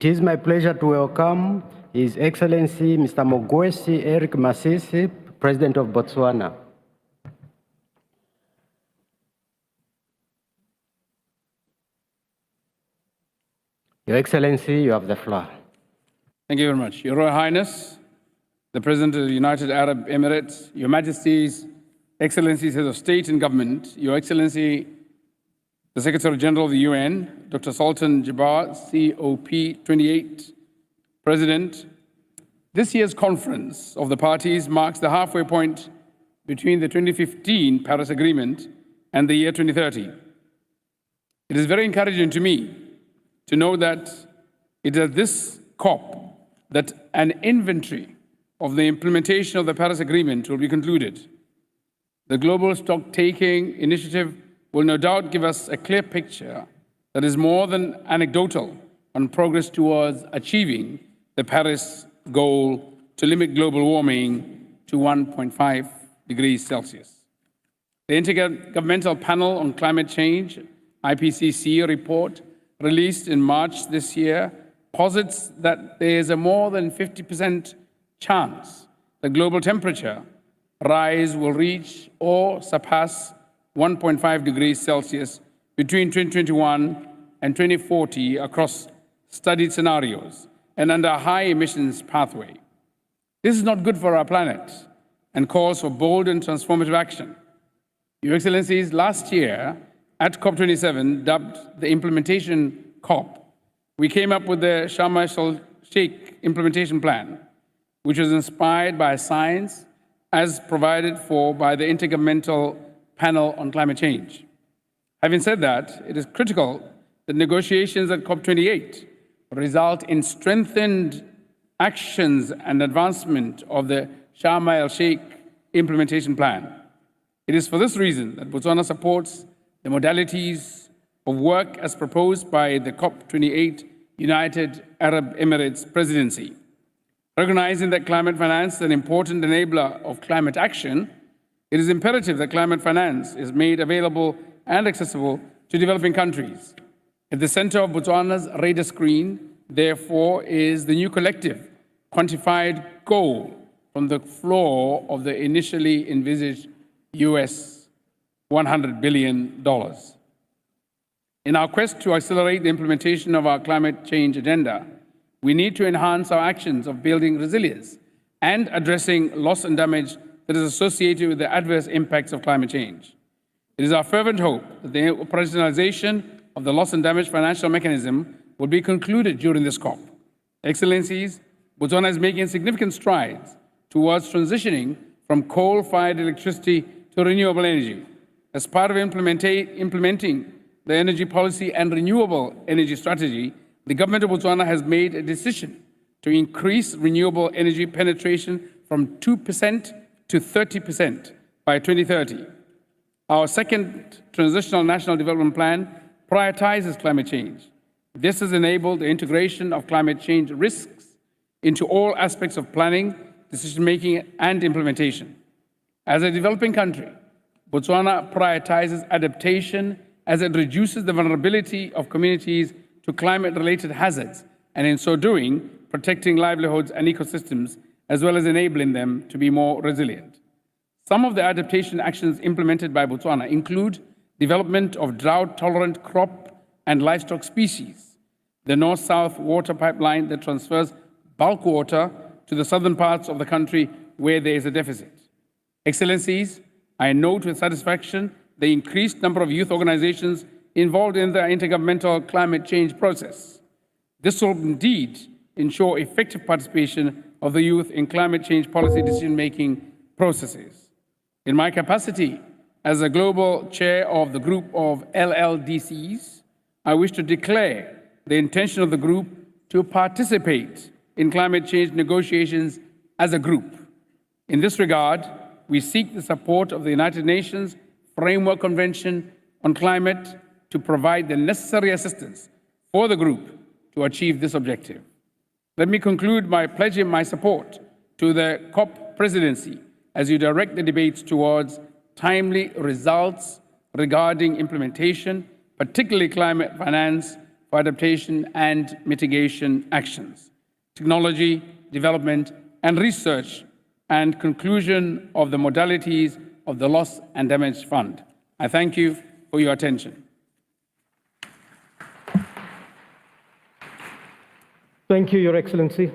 It is my pleasure to welcome His Excellency Mr. Mokgweetsi Eric Masisi, President of Botswana. Your Excellency, you have the floor. Thank you very much. Your Royal Highness, the President of the United Arab Emirates, Your Majesties, Excellencies, Heads of State and Government, Your Excellency, the Secretary General of the UN, Dr. Sultan Jabbar, COP28 President. This year's conference of the parties marks the halfway point between the 2015 Paris Agreement and the year 2030. It is very encouraging to me to know that it is at this COP that an inventory of the implementation of the Paris Agreement will be concluded. The Global Stock-Taking Initiative will no doubt give us a clear picture that is more than anecdotal on progress towards achieving the Paris goal to limit global warming to 1.5 degrees Celsius. The Intergovernmental Panel on Climate Change, IPCC report, released in March this year, posits that there is a more than 50% chance that global temperature rise will reach or surpass 1.5 degrees Celsius between 2021 and 2040 across studied scenarios and under a high emissions pathway. This is not good for our planet and calls for bold and transformative action. Your Excellencies, last year at COP27, dubbed the Implementation COP, we came up with the Sharm el-Sheikh Implementation Plan, which was inspired by science as provided for by the Intergovernmental Panel on Climate Change. Having said that, it is critical that negotiations at COP28 result in strengthened actions and advancement of the Sharm el-Sheikh Implementation Plan. It is for this reason that Botswana supports the modalities of work as proposed by the COP28 United Arab Emirates Presidency. Recognizing that climate finance is an important enabler of climate action, it is imperative that climate finance is made available and accessible to developing countries. At the center of Botswana's radar screen, therefore, is the new collective quantified goal from the floor of the initially envisaged US $100 billion. In our quest to accelerate the implementation of our climate change agenda, we need to enhance our actions of building resilience and addressing loss and damage that is associated with the adverse impacts of climate change. It is our fervent hope that the operationalization of the loss and damage financial mechanism will be concluded during this COP. Excellencies, Botswana is making significant strides towards transitioning from coal-fired electricity to renewable energy. As part of implementing the energy policy and renewable energy strategy, the government of Botswana has made a decision to increase renewable energy penetration from 2% to 30% by 2030. Our second Transitional National Development Plan prioritizes climate change. This has enabled the integration of climate change risks into all aspects of planning, decision-making, and implementation. As a developing country, Botswana prioritizes adaptation as it reduces the vulnerability of communities to climate-related hazards, and in so doing, protecting livelihoods and ecosystems, as well as enabling them to be more resilient. Some of the adaptation actions implemented by Botswana include development of drought-tolerant crop and livestock species, the north-south water pipeline that transfers bulk water to the southern parts of the country where there is a deficit. Excellencies, I note with satisfaction the increased number of youth organizations involved in the intergovernmental climate change process. This will indeed ensure effective participation of the youth in climate change policy decision-making processes. In my capacity as a global chair of the group of LLDCs, I wish to declare the intention of the group to participate in climate change negotiations as a group. In this regard, we seek the support of the United Nations Framework Convention on Climate to provide the necessary assistance for the group to achieve this objective. Let me conclude by pledging my support to the COP presidency as you direct the debates towards timely results regarding implementation, particularly climate finance, for adaptation and mitigation actions, technology development and research, and conclusion of the modalities of the Loss and Damage Fund. I thank you for your attention. Thank you, Your Excellency.